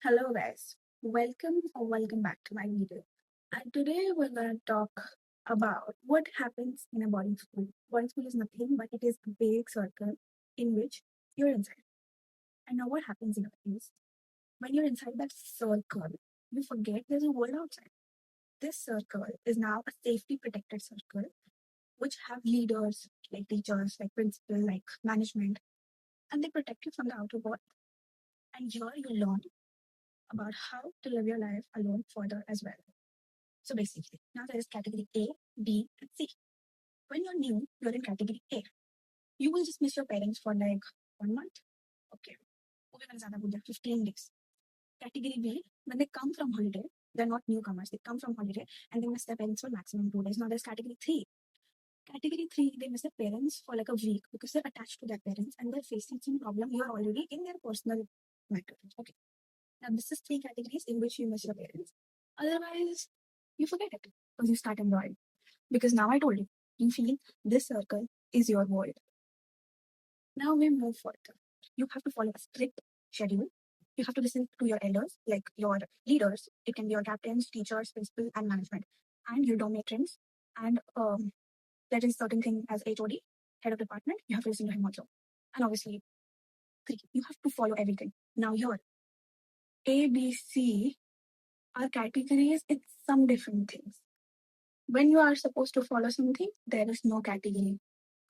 Hello guys, welcome back to my video. And today we're gonna talk about what happens in a boarding school. Boarding school is nothing but it is a big circle in which you're inside. And now what happens here is when you're inside that circle, you forget there's a world outside. This circle is now a safety protected circle which have leaders like teachers, like principal, like management, and they protect you from the outer world. And here you learn about how to live your life alone further as well. So basically, now there is category A, B, and C. When you're new, you're in category A. You will just miss your parents for like 1 month. Okay. वो भी मैंने ज़्यादा बोल दिया, 15 days. Category B, when they come from holiday, they're not newcomers. They come from holiday and they miss their parents for maximum 2 days. Now there's category 3. Category 3, they miss their parents for like a week because they're attached to their parents and they're facing some problem. You're already in their personal matter. Okay. Now this is 3 categories in which you miss your parents. Otherwise, you forget it because you start enjoying. Because now I told you, you feel this circle is your world. Now we move further. You have to follow a strict schedule. You have to listen to your elders, like your leaders. It can be your captains, teachers, principal, and management, and your dormitories. And there is certain thing as HOD, head of department. You have to listen to him also. And obviously, 3, you have to follow everything. Now here, A, B, C are categories. It's some different things. When you are supposed to follow something, there is no category.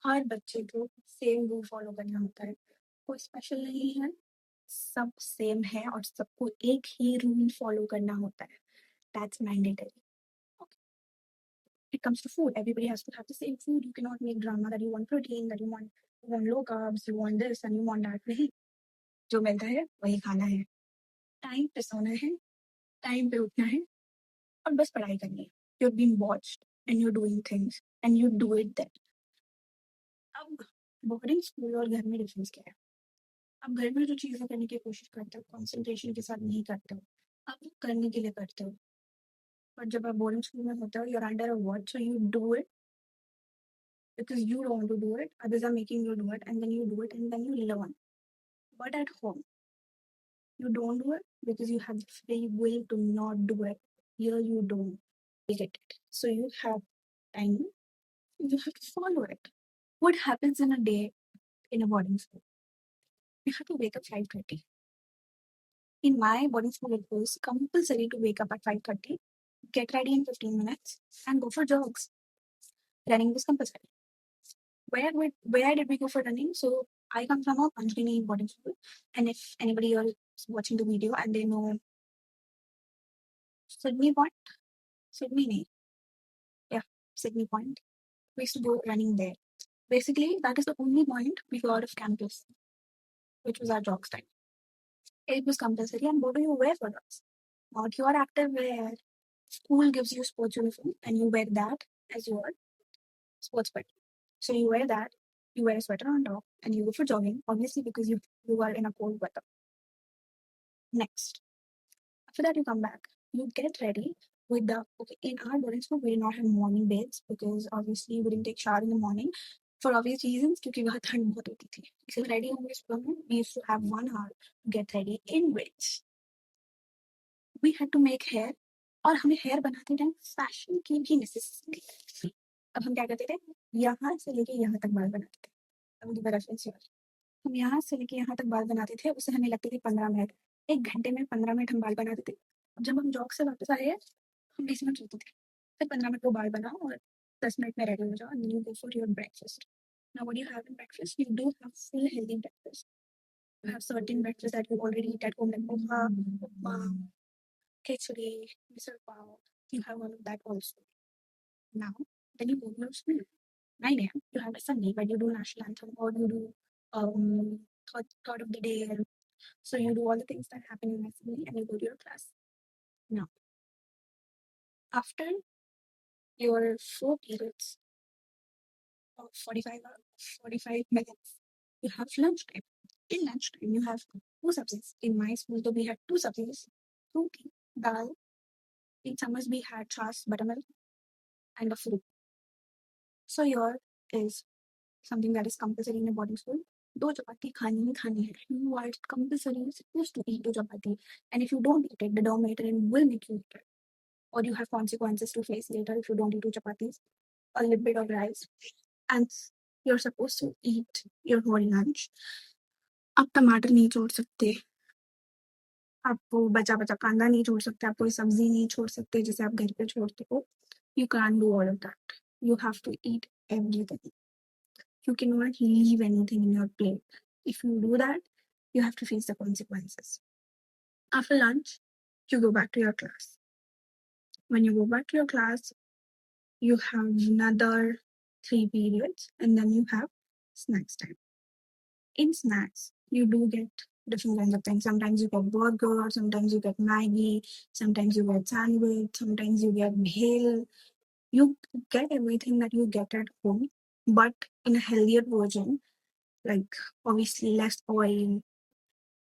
हर बच्चे को same rule follow करना होता है कोई special नहीं है सब same है और सबको एक ही रूल फॉलो करना होता है that's mandatory it comes to food everybody has to have the same food you cannot make drama that you want protein that you want low carbs you want this and you want that नहीं जो मिलता है वही खाना है time पे सोना है टाइम पे उठना है और बस पढ़ाई करनी है you're being watched and you're doing things and you do it then अब बोर्डिंग स्कूल और घर में डिफरेंस क्या है आप घर में जो चीज़ें करने की कोशिश करते हो कॉन्सेंट्रेशन के साथ नहीं करते हो आप वो करने के लिए करते हो पर जब आप बोर्डिंग स्कूल में होते हो you're under a watch so you do it because you don't want to do it others are making you do it and then you do it and then you learn but at home you don't do it because you have the free will to not do it here you don't get it so you have time you have to follow it what happens in a day in a boarding school you have to wake up 5:30 in my boarding school it was compulsory to wake up at 5:30 get ready in 15 minutes and go for jogs. Running was compulsory. Where did we go for running? So I come from a Panchini boarding school, and if anybody else is watching the video and they know Sydney Point, Sydney, nahi. Yeah, Sydney Point. We used to go running there. Basically, that is the only point we got out of campus, which was our jogs time. It was compulsory, and what do you wear for jogs? Not your active wear. School gives you sports uniform, and you wear that as your sports wear. So you wear that, you wear a sweater on top, and you go for jogging, obviously because you are in a cold weather. Next, after that you come back, you get ready with the okay. In our boarding school, we did not have morning baths because obviously we didn't take shower in the morning for obvious reasons. क्योंकि वहाँ ठंड बहुत होती थी. So ready होंगे सुबह में, we used to have 1 hour to get ready, in which we had to make hair. और हमें हेयर बनाते टाइम फैशन की भी नेसेसिटी थी अब हम क्या करते थे यहाँ से लेके यहाँ तक बाल बनाते थे अब the reference here. हम यहाँ से लेके यहाँ तक बाल बनाते थे उससे हमें लगते थे 15 मिनट 1 घंटे में 15 मिनट हम बाल बनाते थे अब जब हम जॉब से वापस आए हम 20 मिनट सोते थे फिर 15 मिनट वो बाल बनाओ और 10 मिनट में रेडी हो जाओ and then you go for your breakfast. Now what do you have in breakfast? You do have full healthy breakfast. You have certain breakfast that you already eat at home like poha, upma, khichdi, misal pav. You have all of that also. Now, then you go to your school. 9 a.m. You have assembly where you do national anthem or you do thought of the day. So you do all the things that happen in assembly and you go to your class. Now, after your 4 periods of 45 minutes, you have lunchtime. In lunchtime, you have 2 subjects. In my school, though, we had 2 subjects, roti, dal. In summers, we had chas, buttermilk, and a fruit. So here is something that is compulsory in a boarding school. दो चपाती खानी ही खानी है. You are compulsory supposed to eat 2 chapati, and if you don't eat it, the dormitory will make you eat it, or you have consequences to face later if you don't eat 2 chapatis, a little bit of rice, and you're supposed to eat your whole lunch. आप टमाटर नहीं छोड़ सकते, आप वो बचा-बचा कांदा नहीं छोड़ सकते, आप कोई सब्ज़ी नहीं छोड़ सकते जैसे आप घर पे छोड़ते हो. You can't do all of that. You have to eat everything. You cannot leave anything in your plate. If you do that, you have to face the consequences. After lunch, you go back to your class. When you go back to your class, you have another 3 periods and then you have snacks time. In snacks, you do get different kinds of things. Sometimes you get burger, sometimes you get Maggie, sometimes you get sandwich, sometimes you get bhel. You get everything that you get at home, but in a healthier version, like obviously less oil.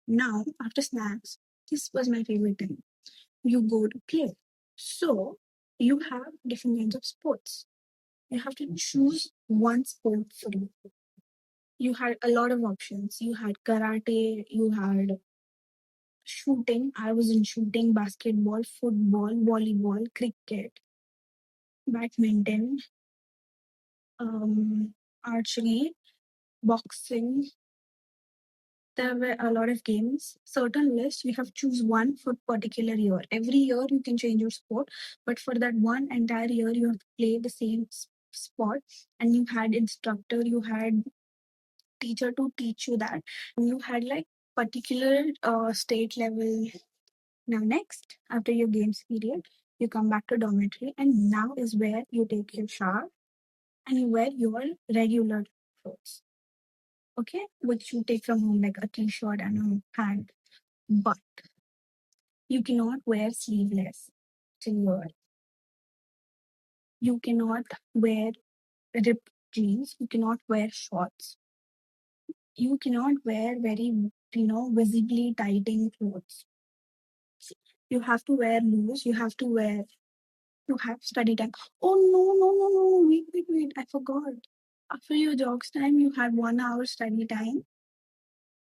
Now, after snacks, this was my favorite thing. You go to play. So, you have different kinds of sports. You have to choose one sport for you. You had a lot of options. You had karate, you had shooting. I was in shooting, basketball, football, volleyball, cricket, badminton, archery, boxing. There were a lot of games. Certain lists you have to choose one for particular year. Every year you can change your sport, but for that one entire year you have to play the same sport. And you had instructor, you had teacher to teach you that. And you had like particular state level. Now next, after your games period, you come back to dormitory, and now is where you take your shower and you wear your regular clothes. Okay, which you take from home like a t-shirt and a pant. But you cannot wear sleeveless till your. You cannot wear ripped jeans. You cannot wear shorts. You cannot wear very, visibly tightening clothes. You have to wear loose. You have to wear. You have study time. Oh no, no, no, no! Wait! I forgot. After your jogs time, you had 1 hour study time,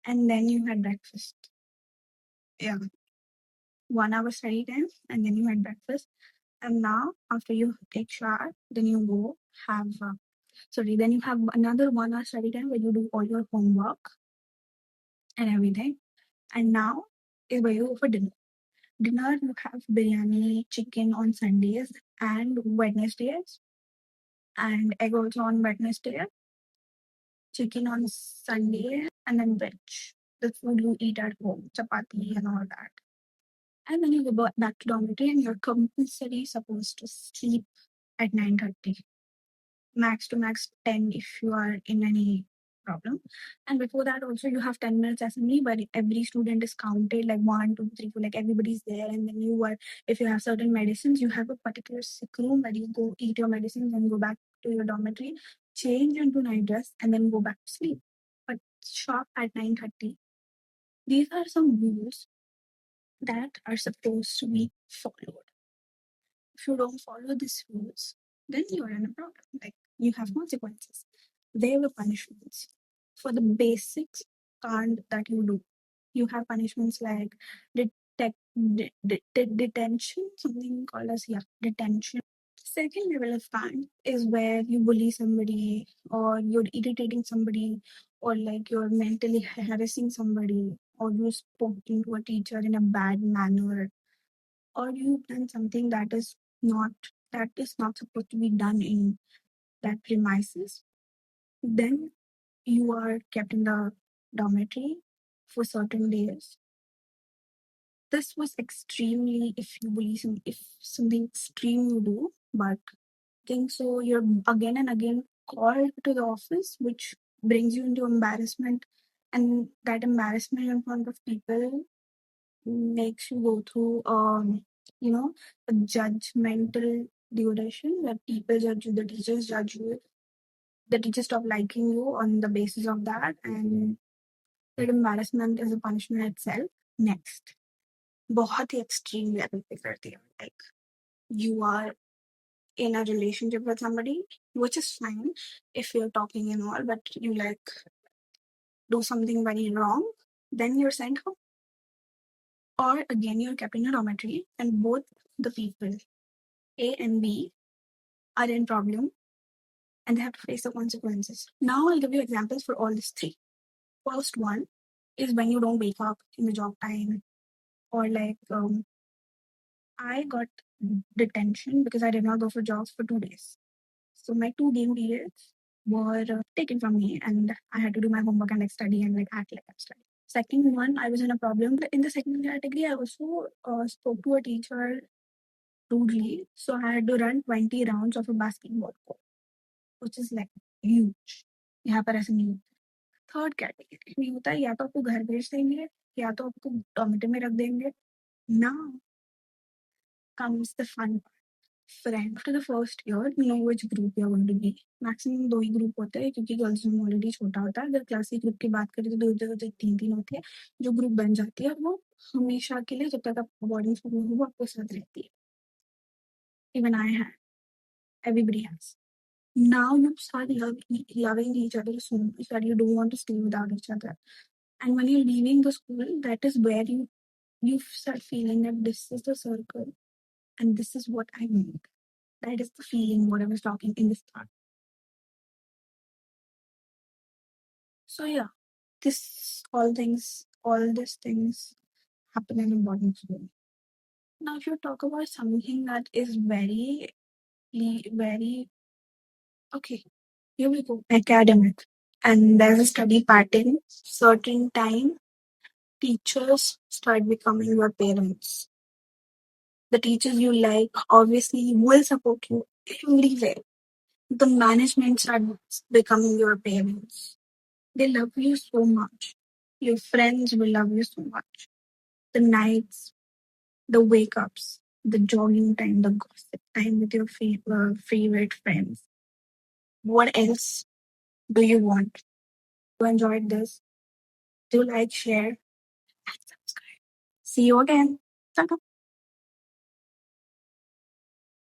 and then you had breakfast. Yeah, 1 hour study time, and then you had breakfast. And now, after you take shower, then you go have. Then you have another 1 hour study time where you do all your homework and everything. And now is where you go for dinner. Dinner, you have biryani, chicken on Sundays and Wednesdays, and egg also on Wednesday, chicken on Sunday, and then veg. The food you eat at home, chapati and all that. And then you go back to dormitory and you're compulsory supposed to sleep at 9:30. Max to max 10 if you are in any problem. And before that also you have 10 minutes assembly where every student is counted like 1, 2, 3, 4, like everybody's there. And then you are, if you have certain medicines, you have a particular sick room where you go eat your medicines and go back to your dormitory, change into night dress and then go back to sleep. But sharp at 9:30. These are some rules that are supposed to be followed. If you don't follow these rules, then you are in a problem. Like you have consequences. There were punishments for the basics can't that you do. You have punishments like detention, something called as detention. Second level of can't is where you bully somebody or you're irritating somebody or like you're mentally harassing somebody or you spoke to a teacher in a bad manner or you've done something that is not supposed to be done in that premises, then you are kept in the dormitory for certain days. This was extremely if something extreme you do, but think so you're again and again called to the office, which brings you into embarrassment, and that embarrassment in front of people makes you go through a judgmental duration where people judge you, the teachers judge you, the teachers stop liking you on the basis of that, and that embarrassment is a punishment itself. Next, बहुत ही extreme level पे कर दिया, like you are in a relationship with somebody, which is fine if you're talking and all, but you like do something very wrong, then you're sent home. Or again, you're kept in a dormitory, and both the people, A and B, are in problem and they have to face the consequences. Now, I'll give you examples for all these three. First one is when you don't wake up in the job time, or like I got detention because I did not go for jobs for 2 days. So my two game periods were taken from me, and I had to do my homework and like study and like act like I'm studying. Second one, I was in a problem. In the second category, I also spoke to a teacher rudely. So I had to run 20 rounds of a basketball court, which is like huge. यहाँ पर ऐसे नहीं होता। Third category में होता है या तो आपको घर भेज देंगे या तो आपको डॉर्मेटरी में रख देंगे। Now comes the fun part. Friend. After the first year, you know which group you're going to be. Maximum दो ही ग्रुप होते हैं क्योंकि गर्ल्स रूम ऑलरेडी छोटा होता है। अगर क्लासिक ग्रुप की बात करें तो दो दो दो तीन तीन होती है। जो ग्रुप बन जाती है वो हमेशा के लिए जब तक आप बोर्डिंग स्कूल में हो वो आपके साथ रहती है। Even I had. Everybody has. Now you start loving each other so much that you don't want to stay without each other. And when you're leaving the school, that is where you start feeling that this is the circle and this is what I need. That is the feeling what I was talking in the start. So yeah, all these things happen in a boarding school. Now, if you talk about something that is very okay, here we go, academic, and there's a study pattern. Certain time, teachers start becoming your parents. The teachers you like obviously will support you everywhere. The management starts becoming your parents. They love you so much. Your friends will love you so much. The nights, the wake ups, the jogging time, the gossip time with your favorite friends. What else do you want? You enjoyed this? Do like, share, and subscribe. See you again. Ta-ta.